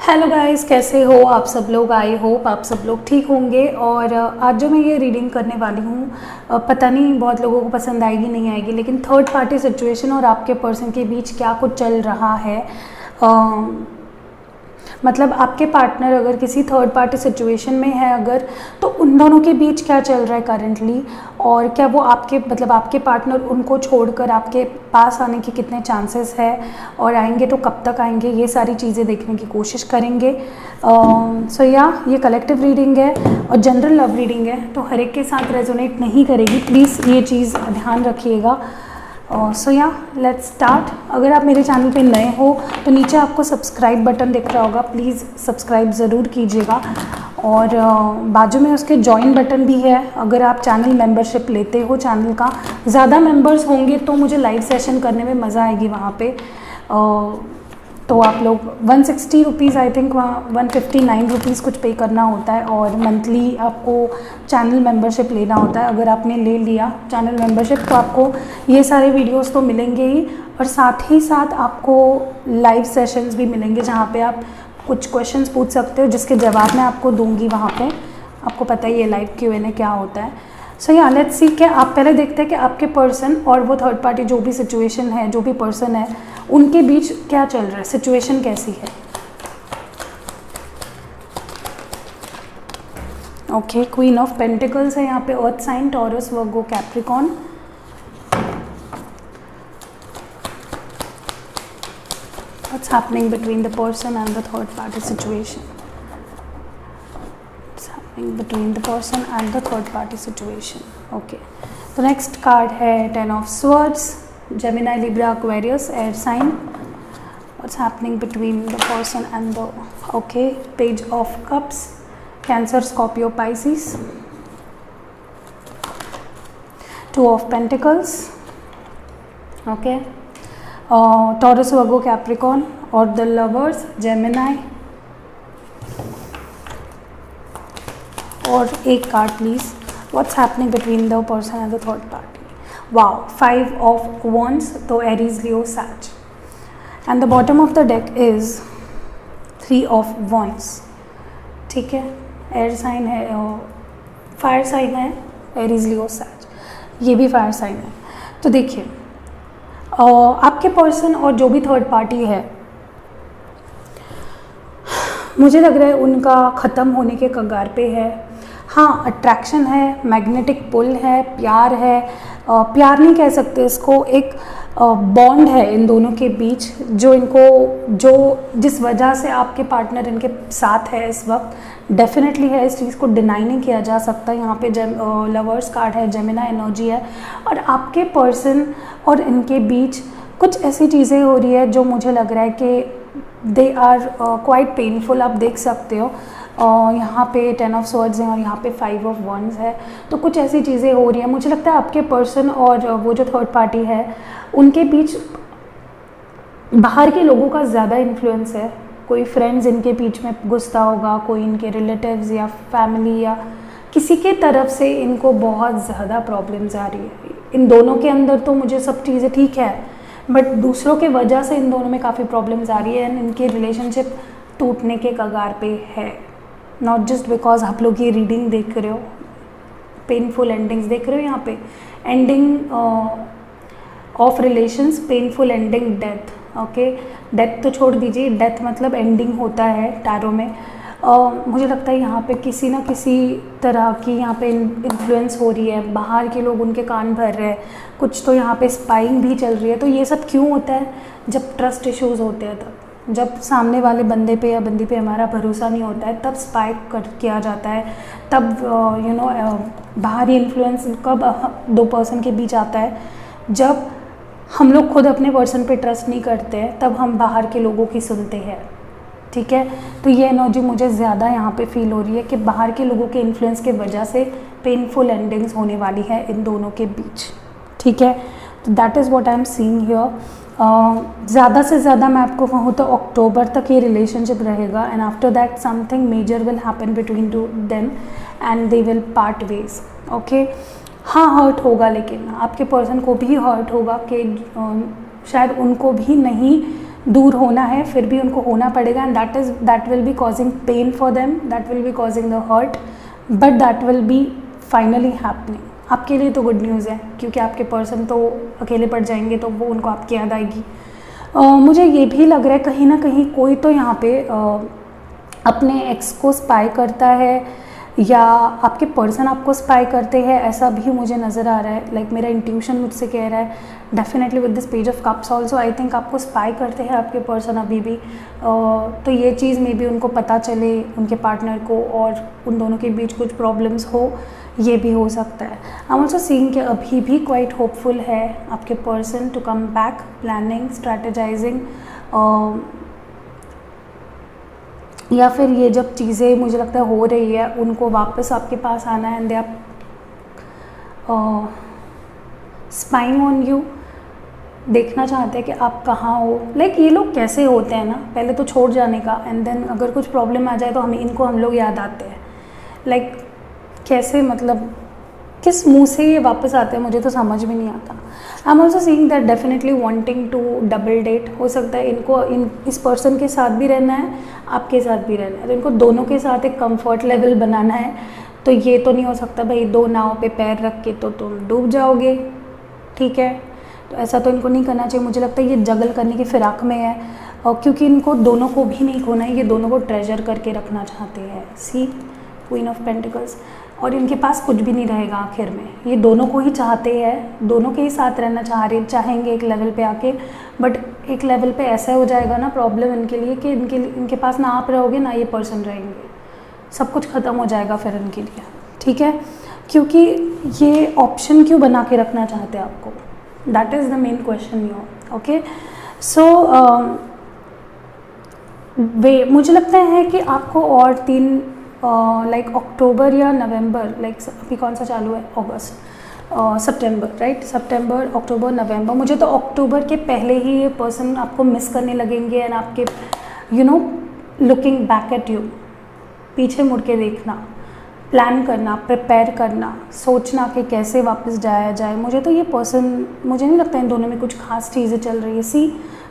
Hello guys, कैसे हो आप सब लोग। आई होप आप सब लोग ठीक होंगे। और आज जो मैं ये रीडिंग करने वाली हूँ, पता नहीं बहुत लोगों को पसंद आएगी नहीं आएगी, लेकिन थर्ड पार्टी सिचुएशन और आपके पर्सन के बीच क्या कुछ चल रहा है। मतलब आपके पार्टनर अगर किसी थर्ड पार्टी सिचुएशन में है अगर, तो उन दोनों के बीच क्या चल रहा है करंटली, और क्या वो आपके आपके पार्टनर उनको छोड़कर आपके पास आने के कितने चांसेस है, और आएंगे तो कब तक आएंगे, ये सारी चीज़ें देखने की कोशिश करेंगे। सो ये कलेक्टिव रीडिंग है और जनरल लव रीडिंग है, तो हर एक के साथ रेजोनेट नहीं करेगी, प्लीज़ ये चीज़ ध्यान रखिएगा। So let's start. अगर आप मेरे चैनल पे नए हो तो नीचे आपको सब्सक्राइब बटन दिख रहा होगा, प्लीज़ सब्सक्राइब ज़रूर कीजिएगा। और बाजू में उसके जॉइन बटन भी है, अगर आप चैनल मेंबरशिप लेते हो चैनल का। ज़्यादा मेंबर्स होंगे तो मुझे लाइव सेशन करने में मज़ा आएगी वहाँ पे। तो आप लोग 160 रुपीज़, आई थिंक वहाँ 159 रुपीज़ कुछ पे करना होता है, और मंथली आपको चैनल मेंबरशिप लेना होता है। अगर आपने ले लिया चैनल मेंबरशिप तो आपको ये सारे वीडियोस तो मिलेंगे ही, और साथ ही साथ आपको लाइव सेशंस भी मिलेंगे जहाँ पे आप कुछ क्वेश्चंस पूछ सकते हो, जिसके जवाब मैं आपको दूंगी वहाँ पे। आपको पता ही है लाइव Q&A क्या होता है। So let's see. क्या आप पहले देखते हैं कि आपके पर्सन और वो थर्ड पार्टी जो भी सिचुएशन है, जो भी पर्सन है, उनके बीच क्या चल रहा है, सिचुएशन कैसी है। ओके, क्वीन ऑफ पेंटिकल्स है यहाँ पे, अर्थ sign, taurus, Virgo, Capricorn. What's happening between the person and the third party situation? What's happening between the person and the third party situation? Okay. The next card है Ten of Swords, Gemini, Libra, Aquarius, air sign. What's happening between the person and the Page of Cups, Cancer, Scorpio, Pisces. Two of Pentacles. Okay. Taurus, Virgo, Capricorn, और the Lovers, Gemini. और एक card please, what's happening between the person and the third party. Wow, 5 of Wands, तो Aries, Leo, Sag. And the bottom of the deck is 3 of Wands। ठीक है, air sign है, fire sign है, Aries, Leo, Sag, ये भी fire sign है। तो देखिए, आपके पर्सन और जो भी थर्ड पार्टी है, मुझे लग रहा है उनका ख़त्म होने के कगार पे है। हाँ, अट्रैक्शन है, मैग्नेटिक पुल है, प्यार है, प्यार नहीं कह सकते इसको, एक बॉन्ड है इन दोनों के बीच, जो जिस वजह से आपके पार्टनर इनके साथ है इस वक्त, डेफिनेटली है। इस चीज़ को डिनाई नहीं किया जा सकता। यहाँ पे लवर्स कार्ड है, जेमिना एनर्जी है, और आपके पर्सन और इनके बीच कुछ ऐसी चीज़ें हो रही है जो मुझे लग रहा है कि दे आर क्वाइट पेनफुल। आप देख सकते हो यहाँ पे 10 of Swords है और यहाँ पे 5 of Wands है, तो कुछ ऐसी चीज़ें हो रही हैं। मुझे लगता है आपके पर्सन और वो जो थर्ड पार्टी है उनके बीच बाहर के लोगों का ज़्यादा इन्फ्लुएंस है। कोई फ्रेंड्स इनके बीच में घुसता होगा, कोई इनके रिलेटिव्स या फैमिली या किसी के तरफ से इनको बहुत ज़्यादा प्रॉब्लम्स आ रही है। इन दोनों के अंदर तो मुझे सब चीज़ें ठीक है, बट दूसरों के वजह से इन दोनों में काफ़ी प्रॉब्लम्स आ रही है, एंड इनके रिलेशनशिप टूटने के कगार पे है। नॉट जस्ट बिकॉज आप लोग ये रीडिंग देख रहे हो, पेनफुल एंडिंग्स देख रहे हो यहाँ पे, ending of relations, painful ending, death. Okay, death तो छोड़ दीजिए, डेथ मतलब एंडिंग होता है टैरो में। मुझे लगता है यहाँ पे किसी ना किसी तरह की यहाँ पे इन्फ्लुएंस हो रही है, बाहर के लोग उनके कान भर रहे हैं, कुछ तो यहाँ पे स्पाइंग भी चल रही है। तो ये सब क्यों होता है? जब ट्रस्ट इश्यूज़ होते हैं, तब जब सामने वाले बंदे पे या बंदी पे हमारा भरोसा नहीं होता है, तब स्पाई किया जाता है। तब बाहरी इन्फ्लुएंस कब दो पर्सन के बीच आता है? जब हम लोग खुद अपने पर्सन पे ट्रस्ट नहीं करते हैं, तब हम बाहर के लोगों की सुनते हैं। ठीक है, तो ये एनर्जी मुझे ज़्यादा यहाँ पे फील हो रही है कि बाहर के लोगों के इन्फ्लुएंस के वजह से पेनफुल एंडिंग्स होने वाली है इन दोनों के बीच। ठीक है, तो that is what I am seeing here. ज़्यादा से ज़्यादा मैं आपको कहूँ तो अक्टूबर तक ये रिलेशनशिप रहेगा, and after that something major will happen between two them and they will part ways. Okay, हाँ, हर्ट होगा, लेकिन आपके पर्सन को भी हर्ट होगा कि शायद उनको भी नहीं दूर होना है, फिर भी उनको होना पड़ेगा, and that will be causing pain for them, that will be causing the hurt, but that will be finally happening. आपके लिए तो गुड न्यूज़ है, क्योंकि आपके पर्सन तो अकेले पड़ जाएंगे तो वो उनको आपकी याद आएगी। मुझे ये भी लग रहा है कहीं ना कहीं कोई तो यहाँ पे अपने एक्स को स्पाई करता है, या आपके पर्सन आपको स्पाई करते हैं, ऐसा भी मुझे नज़र आ रहा है। लाइक मेरा इंट्यूशन मुझसे कह रहा है definitely with this page of cups also I think आपको स्पाई करते हैं आपके पर्सन अभी भी। तो ये चीज़ में भी उनको पता चले उनके पार्टनर को, और उन दोनों के बीच कुछ प्रॉब्लम्स हो, ये भी हो सकता है। आई एम ऑल्सो सीइंग कि अभी भी क्वाइट होपफुल है आपके person to come back, planning, strategising, या फिर ये जब चीज़ें मुझे लगता है हो रही है उनको वापस आपके पास आना है, and they are spying on you, देखना चाहते हैं कि आप कहाँ हो। लाइक ये लोग कैसे होते हैं ना, पहले तो छोड़ जाने का, एंड देन अगर कुछ प्रॉब्लम आ जाए तो हम लोग याद आते हैं। लाइक कैसे, मतलब किस मुंह से ये वापस आते हैं, मुझे तो समझ में नहीं आता। I am also seeing that definitely wanting to double date, हो सकता है इनको इस पर्सन के साथ भी रहना है, आपके साथ भी रहना है, तो इनको दोनों के साथ एक कंफर्ट लेवल बनाना है। तो ये तो नहीं हो सकता भाई 2 नाव पे पैर रख के तो तुम डूब जाओगे, ठीक है, तो ऐसा तो इनको नहीं करना चाहिए। मुझे लगता है ये जगल करने की फिराक में है, और क्योंकि इनको दोनों को भी नहीं खोना है, ये दोनों को ट्रेजर करके रखना चाहते हैं। सी क्वीन ऑफ पेंटिकल्स, और इनके पास कुछ भी नहीं रहेगा आखिर में, ये दोनों को ही चाहते हैं, दोनों के ही साथ रहना चाहेंगे एक लेवल पे आके, बट एक लेवल पे ऐसा हो जाएगा ना प्रॉब्लम इनके लिए कि इनके पास ना आप रहोगे ना ये पर्सन रहेंगे, सब कुछ ख़त्म हो जाएगा फिर इनके लिए, ठीक है। क्योंकि ये ऑप्शन क्यों बना के रखना चाहते हैं आपको, that is the main question your, okay. So मुझे लगता है कि आपको और 3 लाइक अक्टूबर या नवंबर, लाइक अभी कौन सा चालू है, अगस्त, सितंबर, राइट, सितंबर, अक्टूबर, नवंबर, मुझे तो अक्टूबर के पहले ही ये पर्सन आपको मिस करने लगेंगे, एंड आपके लुकिंग बैक एट यू, पीछे मुड़ के देखना, प्लान करना, प्रिपेयर करना, सोचना कि कैसे वापस जाया जाए। मुझे तो ये पर्सन, मुझे नहीं लगता इन दोनों में कुछ खास चीज़ें चल रही है। सी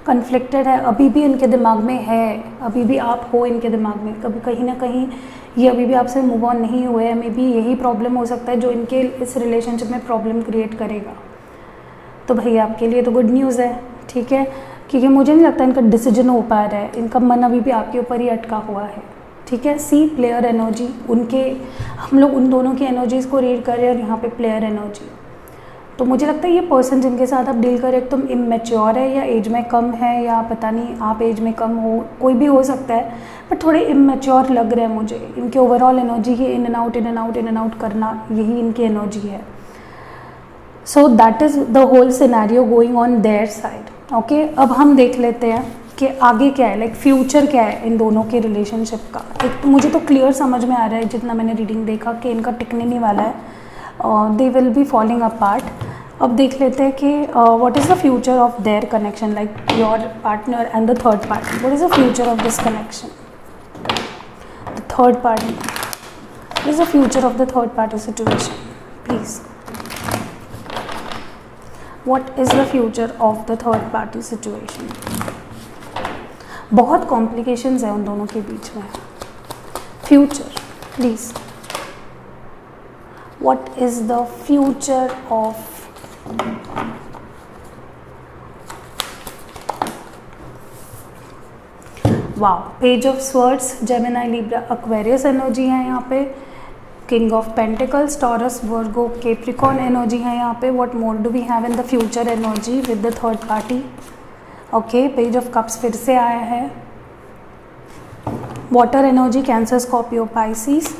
कन्फ्लिक्टेड है, अभी भी इनके दिमाग में है, अभी भी आप हो इनके दिमाग में, कभी कहीं ना कहीं ये अभी भी आपसे मूव ऑन नहीं हुए हैं। मे बी यही प्रॉब्लम हो सकता है जो इनके इस रिलेशनशिप में प्रॉब्लम क्रिएट करेगा। तो भैया आपके लिए तो गुड न्यूज़ है, ठीक है, क्योंकि मुझे नहीं लगता इनका डिसीजन हो पा रहा है, इनका मन अभी भी आपके ऊपर ही अटका हुआ है, ठीक है। सी प्लेयर एनर्जी, हम लोग उन दोनों की एनर्जीज़ को रीड कर रहे हैं, और यहाँ पे प्लेयर एनर्जी, तो मुझे लगता है ये पर्सन जिनके साथ आप डील करें एकदम इमेच्योर है, या एज में कम है, या पता नहीं आप एज में कम हो, कोई भी हो सकता है, बट थोड़े इमेच्योर लग रहे हैं मुझे। इनके ओवरऑल एनर्जी ही in and out, in and out, in and out करना, यही इनकी एनर्जी है। So that is the whole scenario going on their side, okay. अब हम देख लेते हैं कि आगे क्या है, लाइक फ्यूचर क्या है इन दोनों के रिलेशनशिप का। एक तो मुझे तो क्लियर समझ में आ रहा है जितना मैंने रीडिंग देखा कि इनका टिकने नहीं वाला है, they will be falling apart. अब देख लेते हैं कि what is the future of their connection, like your partner and the third party, what is the future of this connection, the third party, what is the future of the third party situation, please, what is the future of the third party situation. बहुत complications है उन दोनों के बीच में। Future please, what is the future of wow, page of swords, Gemini, Libra, Aquarius energy है यहाँ पे, king of pentacles, Taurus, Virgo, Capricorn energy है यहाँ पे। What more do we have in the future energy with the third party, okay. Page of cups फिर से आया है, water energy, Cancer, Scorpio, Pisces.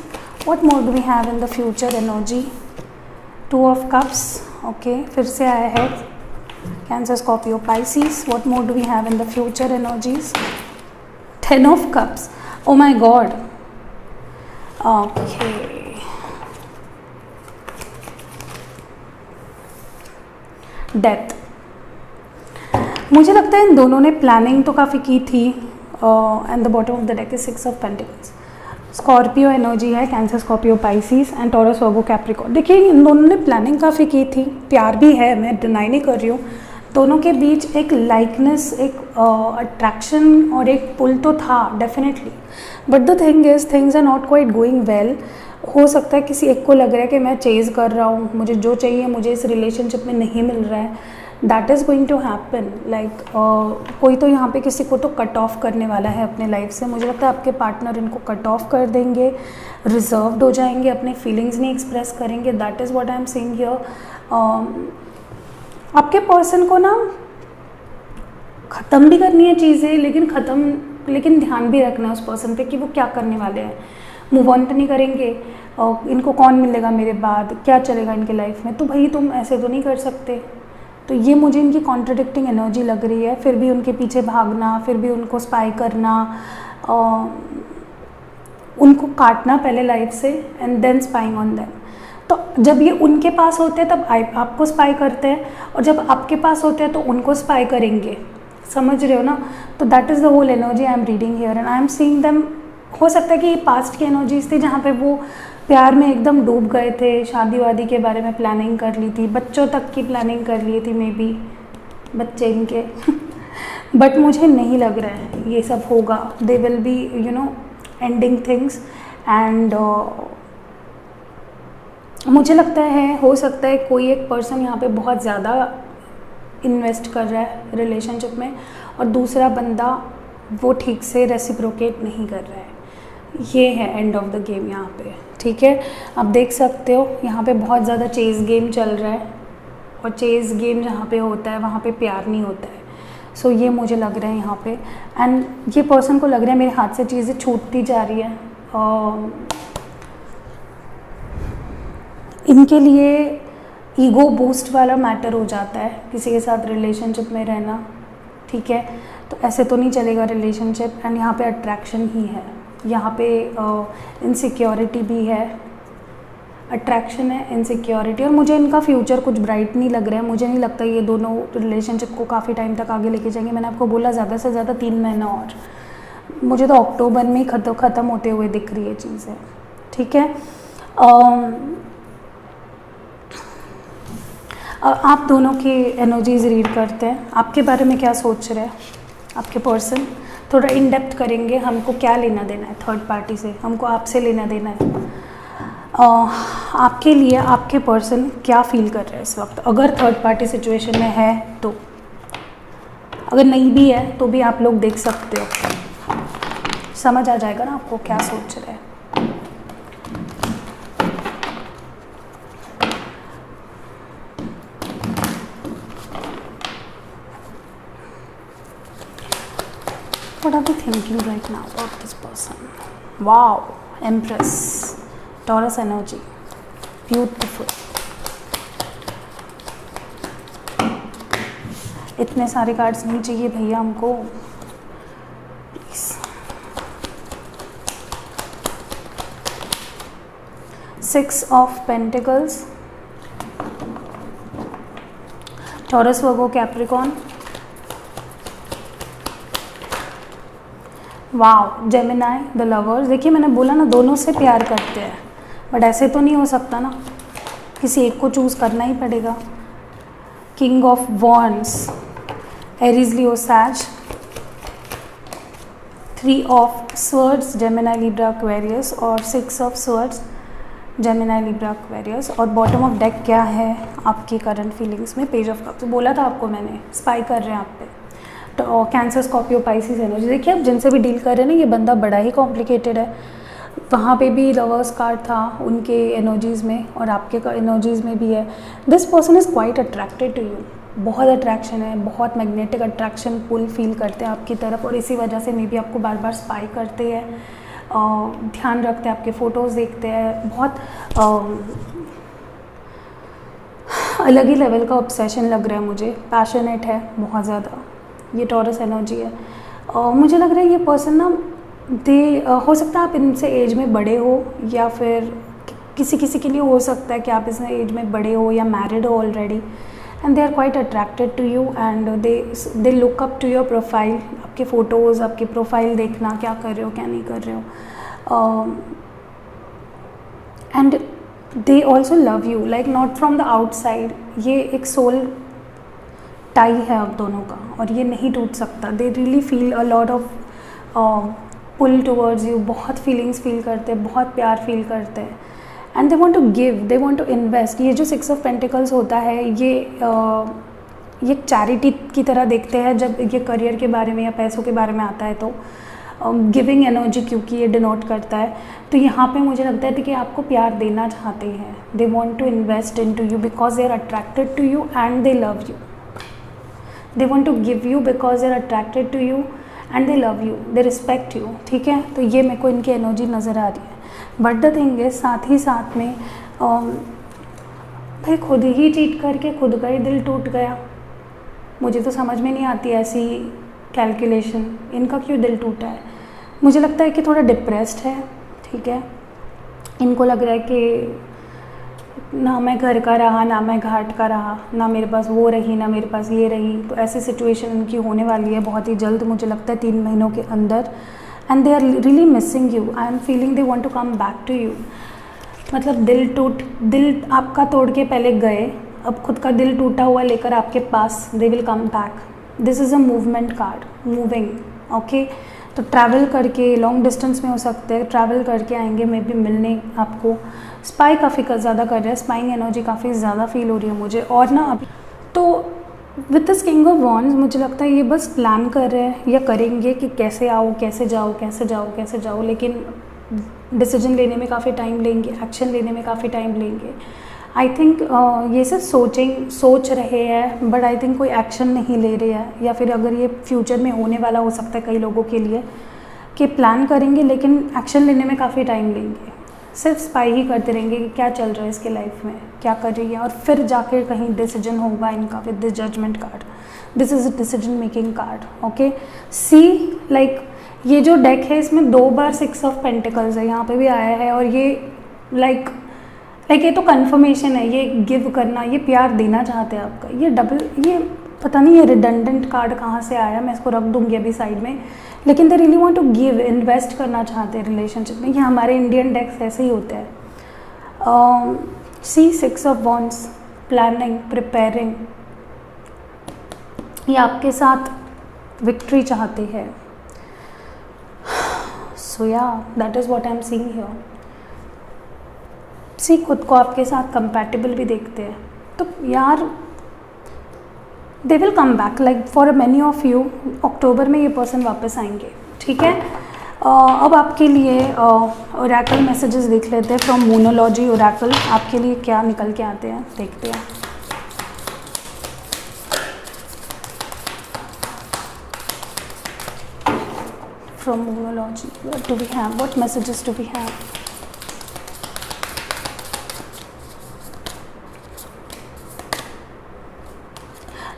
What more do we have in the future energy? 2 of cups, okay, फिर से आया है, Cancer, Scorpio, Pisces. What more do we have in the future energies? 10 of cups, oh my god, okay, death. मुझे लगता है इन दोनों ने planning तो काफ़ी की थी, and the bottom of the deck is 6 of pentacles. Scorpio energy है, Cancer, Scorpio, Pisces and Taurus, Virgo, Capricorn. देखिए इन दोनों ने प्लानिंग काफ़ी की थी, प्यार भी है, मैं डिनाई नहीं कर रही हूँ, दोनों के बीच एक लाइकनेस, एक अट्रैक्शन और एक पुल तो था definitely, but the thing is things are not quite going well. हो सकता है किसी एक को लग रहा है कि मैं चेज़ कर रहा हूँ, मुझे जो चाहिए मुझे इस रिलेशनशिप में नहीं मिल रहा है, that is going to happen. Like कोई तो यहाँ पे किसी को तो कट ऑफ करने वाला है अपने लाइफ से। मुझे लगता है आपके पार्टनर इनको कट ऑफ कर देंगे, रिजर्व्ड हो जाएंगे, अपने फीलिंग्स नहीं एक्सप्रेस करेंगे। That is what I am saying here. आपके पर्सन को ना ख़त्म भी करनी है चीज़ें, लेकिन ध्यान भी रखना है उस पर्सन पे कि वो क्या करने वाले हैं। मूव ऑन तो नहीं करेंगे, इनको कौन मिलेगा मेरे बाद, क्या चलेगा इनके लाइफ में, तो भाई तुम ऐसे तो नहीं कर सकते। तो ये मुझे इनकी कॉन्ट्रडिक्टिंग एनर्जी लग रही है। फिर भी उनके पीछे भागना, फिर भी उनको स्पाई करना, उनको काटना पहले लाइफ से and then spying on them. तो जब ये उनके पास होते हैं तब आपको स्पाई करते हैं, और जब आपके पास होते हैं तो उनको स्पाई करेंगे। समझ रहे हो ना? तो that is the whole energy I am reading here and I am seeing them. हो सकता है कि ये पास्ट की एनर्जीज थी जहाँ पे वो प्यार में एकदम डूब गए थे, शादी वादी के बारे में प्लानिंग कर ली थी, बच्चों तक की प्लानिंग कर ली थी, मे बी बच्चे इनके बट मुझे नहीं लग रहा है ये सब होगा। They will be ending things and मुझे लगता है हो सकता है कोई एक पर्सन यहाँ पे बहुत ज़्यादा इन्वेस्ट कर रहा है रिलेशनशिप में और दूसरा बंदा वो ठीक से रेसिप्रोकेट नहीं कर रहा है। ये है एंड ऑफ द गेम यहाँ पे, ठीक है। आप देख सकते हो यहाँ पे बहुत ज़्यादा चेज़ गेम चल रहा है, और चेज़ गेम जहाँ पे होता है वहाँ पे प्यार नहीं होता है। सो ये मुझे लग रहा है यहाँ पे, एंड ये पर्सन को लग रहा है मेरे हाथ से चीज़ें छूटती जा रही है। इनके लिए ईगो बूस्ट वाला मैटर हो जाता है किसी के साथ रिलेशनशिप में रहना, ठीक है। तो ऐसे तो नहीं चलेगा रिलेशनशिप, एंड यहाँ पे अट्रैक्शन ही है, यहाँ पे इनसिक्योरिटी भी है, अट्रैक्शन है, इनसिक्योरिटी। और मुझे इनका फ्यूचर कुछ ब्राइट नहीं लग रहा है। मुझे नहीं लगता ये दोनों रिलेशनशिप को काफ़ी टाइम तक आगे लेके जाएंगे। मैंने आपको बोला ज़्यादा से ज़्यादा 3 महीना, और मुझे तो अक्टूबर में ही ख़त्म होते हुए दिख रही है चीज़ें, ठीक है। आप दोनों की एनर्जीज रीड करते हैं, आपके बारे में क्या सोच रहे हैं आपके पर्सन। थोड़ा इन डेप्थ करेंगे, हमको क्या लेना देना है थर्ड पार्टी से, हमको आपसे लेना देना है। आपके लिए आपके पर्सन क्या फील कर रहे हैं इस वक्त, अगर थर्ड पार्टी सिचुएशन में है तो। अगर नहीं भी है तो भी आप लोग देख सकते हो, समझ आ जाएगा ना आपको क्या सोच रहे हैं। What are they thinking right now about this person? Wow, Empress, Taurus energy, beautiful. इतने सारे कार्ड्स नहीं चाहिए भैया हमको, please. Six of Pentacles, Taurus, Virgo, Capricorn, wow, Gemini, the lovers. देखिए मैंने बोला ना दोनों से प्यार करते हैं, बट ऐसे तो नहीं हो सकता ना, किसी एक को चूज़ करना ही पड़ेगा। King of wands, Aries, Leo, Sag. 3 of swords, Gemini, Libra, Aquarius, और 6 of swords, Gemini, Libra, Aquarius. और बॉटम ऑफ डेक क्या है आपकी करंट फीलिंग्स में, पेज ऑफ कप्स। बोला था आपको मैंने, स्पाई कर रहे हैं आप पे। तो कैंसर, स्कॉर्पियो, पाइसिस एनर्जी। देखिए आप जिनसे भी डील कर रहे हैं ना, ये बंदा बड़ा ही कॉम्प्लिकेटेड है। वहाँ पे भी लवर्स कार्ड था उनके एनर्जीज़ में, और आपके एनर्जीज़ में भी है। This person is quite attracted to you, बहुत अट्रैक्शन है, बहुत मैग्नेटिक अट्रैक्शन, पुल फील करते हैं आपकी तरफ, और इसी वजह से मे बी आपको बार बार स्पाई करते हैं, ध्यान रखते हैं, आपके फ़ोटोज़ देखते हैं। बहुत अलग ही लेवल का ऑब्सेशन लग रहा है मुझे, पैशनेट है बहुत ज़्यादा। ये टॉरस एनर्जी है। मुझे लग रहा है ये पर्सन ना, हो सकता है आप इनसे एज में बड़े हो, या फिर किसी किसी के लिए हो सकता है कि आप इसमें एज में बड़े हो या मैरिड हो already, and they are quite attracted to you, and they look up to your profile. आपके फ़ोटोज़, आपके प्रोफाइल देखना, क्या कर रहे हो क्या नहीं कर रहे हो, and they also love you, like not from the outside. ये एक सोल टाई है अब दोनों का और ये नहीं टूट सकता। They really feel a lot of pull towards you, बहुत फीलिंग्स फील करते हैं, बहुत प्यार फील करते हैं and they want to give, they want to invest. ये जो 6 ऑफ पेंटिकल्स होता है ये चैरिटी की तरह देखते हैं जब ये करियर के बारे में या पैसों के बारे में आता है, तो गिविंग एनर्जी क्योंकि ये डिनोट करता है। तो यहाँ पे मुझे लगता है कि आपको प्यार देना चाहते हैं, they want to invest into you because they are attracted to you and they love you. They want to give you because they are attracted to you and they love you, they respect you, ठीक है। तो ये मेरे को इनकी energy नज़र आ रही है। बट द थिंग इज साथ ही साथ में भाई खुद ही चीट करके खुद का ही दिल टूट गया। मुझे तो समझ में नहीं आती ऐसी कैलकुलेशन, इनका क्यों दिल टूटा है। मुझे लगता है कि थोड़ा डिप्रेस्ड है, ठीक है। इनको लग रहा है कि ना मैं घर का रहा, ना मैं घाट का रहा, ना मेरे पास वो रही, ना मेरे पास ये रही। तो ऐसी सिचुएशन इनकी होने वाली है बहुत ही जल्द, मुझे लगता है 3 महीनों के अंदर। And they are really missing you, I am feeling they want to come back to you. मतलब दिल आपका तोड़ के पहले गए, अब खुद का दिल टूटा हुआ लेकर आपके पास they will come back. This is a movement card, moving, okay. तो ट्रैवल करके लॉन्ग डिस्टेंस में हो सकते हैं, ट्रैवल करके आएंगे मे बी मिलने आपको। स्पाई काफ़ी ज़्यादा कर रहा है, स्पाइंग एनर्जी काफ़ी ज़्यादा फील हो रही है मुझे। और ना अभी तो with this king of wands मुझे लगता है ये बस प्लान कर रहे हैं या करेंगे कि कैसे आओ, कैसे जाओ, कैसे जाओ, कैसे जाओ, लेकिन डिसीजन लेने में काफ़ी टाइम लेंगे, एक्शन लेने में काफ़ी टाइम लेंगे। आई थिंक ये सिर्फ सोच रहे हैं, बट आई थिंक कोई एक्शन नहीं ले रहे हैं। या फिर अगर ये फ्यूचर में होने वाला हो सकता है कई लोगों के लिए कि प्लान करेंगे लेकिन एक्शन लेने में काफ़ी टाइम लेंगे। सिर्फ स्पाई ही करते रहेंगे कि क्या चल रहा है इसके लाइफ में, क्या कर रही है, और फिर जाकर कहीं डिसीजन होगा इनका with this judgment card. This is a decision making card, okay. See like ये जो डेक है इसमें 2 बार 6 ऑफ पेंटिकल्स है, यहाँ पे भी आया है। और ये लाइक ये तो कन्फर्मेशन है, ये गिव करना, ये प्यार देना चाहते हैं आपका। ये पता नहीं ये रिडंडेंट कार्ड कहाँ से आया, मैं इसको रख दूँगी अभी साइड में। लेकिन they really want to give, invest करना चाहते हैं रिलेशनशिप में। ये हमारे इंडियन डेक्स ऐसे ही होते हैं। See 6 of wands, planning, preparing, ये आपके साथ विक्ट्री चाहते हैं। So yeah that is what I am seeing here. See खुद को आपके साथ कंपैटिबल भी देखते हैं। तो यार दे will come back, like for many of you अक्टूबर में ये पर्सन वापस आएंगे, ठीक है। अब आपके लिए ओरेकल मैसेजेस देख लेते हैं फ्रॉम मोनोलॉजी ओरेकल। आपके लिए क्या निकल के आते हैं देखते हैं। From monology what do we have, what messages do we have.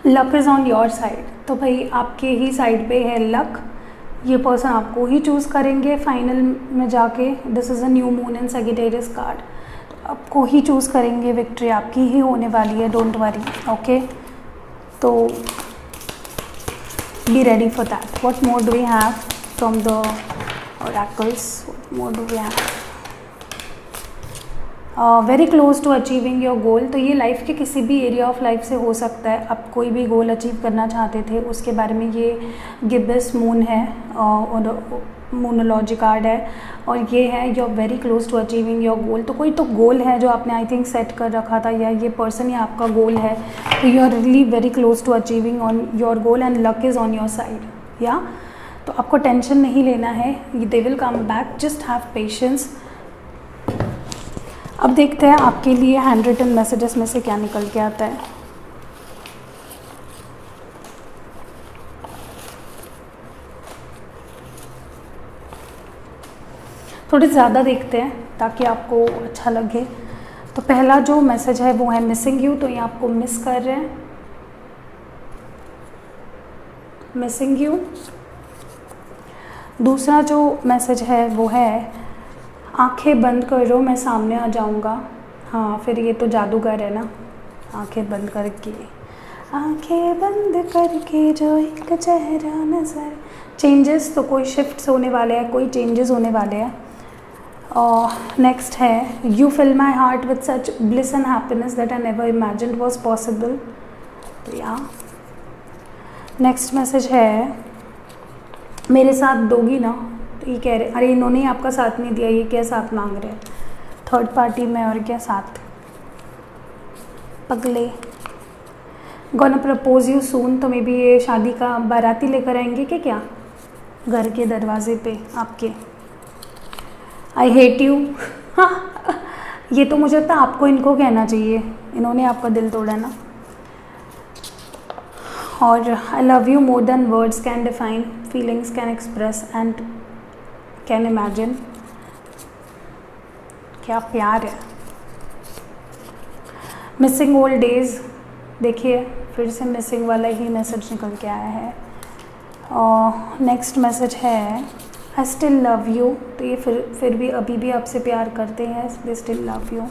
Luck is on your side, तो भाई आपके ही साइड पे है लक। ये पर्सन आपको ही चूज़ करेंगे फाइनल में जाके। This is a new moon in Sagittarius card, आपको ही चूज़ करेंगे, विक्ट्री आपकी ही होने वाली है, डोंट वरी, ओके। तो be ready for that. What more do we have from the oracles, what more do we have. Very close to achieving your goal, तो ये life के किसी भी एरिया ऑफ लाइफ से हो सकता है। आप कोई भी गोल अचीव करना चाहते थे उसके बारे में ये गिब्बस मून है और मोनोलॉजी कार्ड है। और ये है you are very close to achieving your goal, तो कोई तो गोल है जो आपने आई थिंक सेट कर रखा था, या ये पर्सन या आपका गोल है। तो you are really very close to achieving on your goal and luck is on your side. या तो आपको टेंशन नहीं लेना है, they will come back, just have patience. अब देखते हैं आपके लिए हैंड रिटन मैसेजेस में से क्या निकल के आता है। थोड़े ज़्यादा देखते हैं ताकि आपको अच्छा लगे। तो पहला जो मैसेज है वो है मिसिंग यू, तो ये आपको मिस कर रहे हैं, मिसिंग यू। दूसरा जो मैसेज है वो है आंखें बंद करो मैं सामने आ जाऊंगा। हाँ, फिर ये तो जादूगर है ना, आंखें बंद करके, आंखें बंद करके जो एक चेहरा नजर। चेंजेस, तो कोई शिफ्ट्स होने वाले हैं, कोई चेंजेस होने वाले हैं। नेक्स्ट है you fill my heart with such bliss and happiness that I never imagined was possible. तो या नेक्स्ट मैसेज है, मेरे साथ दोगी ना? तो ये कह रहे, अरे इन्होंने ही आपका साथ नहीं दिया, ये क्या साथ मांग रहे हैं? थर्ड पार्टी में और क्या साथ? पगले। गोना प्रपोज यू सून, तो मे बी ये शादी का बाराती लेकर आएंगे कि क्या घर के दरवाजे पे आपके। I hate you. हाँ, ये तो मुझे लगता है आपको इनको कहना चाहिए, इन्होंने आपका दिल तोड़ा ना। और I love you more than words can define, feelings can express and can imagine. क्या प्यार है। मिसिंग ओल्ड डेज, देखिए फिर से मिसिंग वाला ही मैसेज निकल के आया है। और नेक्स्ट मैसेज है, आई स्टिल लव यू, तो ये फिर भी अभी भी आपसे प्यार करते हैं, they still love you.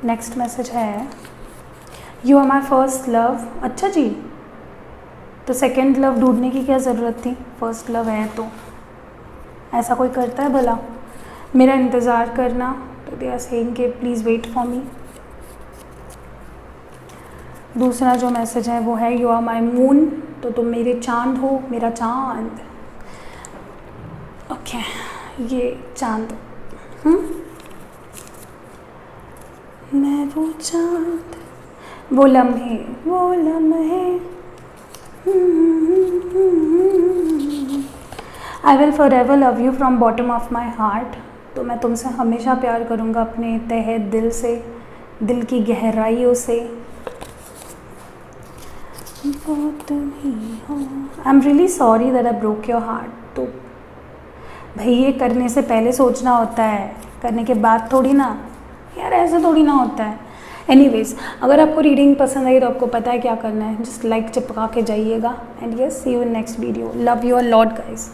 Next message है, you are my first love. अच्छा जी, तो सेकेंड लव ढूंढने की क्या ज़रूरत थी, फर्स्ट लव है तो। ऐसा कोई करता है भला? मेरा इंतज़ार करना, तो दे आर सेइंग कि प्लीज़ वेट फॉर मी। दूसरा जो मैसेज है वो है, यू आर माई मून, तो तुम मेरे चांद हो, मेरा चांद। ओके, ये चांद। मैं वो चांद, वो लम्हे, वो लम्हे। I will for ever love you from bottom of my heart, तो मैं तुमसे हमेशा प्यार करूँगा अपने तहे दिल से, दिल की गहराइयों से। I am really sorry that I broke your heart, तो भाई ये करने से पहले सोचना होता है, करने के बाद थोड़ी ना यार, ऐसे थोड़ी ना होता है। एनीवेज, अगर आपको रीडिंग पसंद आई तो आपको पता है क्या करना है, जस्ट लाइक चिपका के जाइएगा। And yes, see you in next video. Love you a lot guys.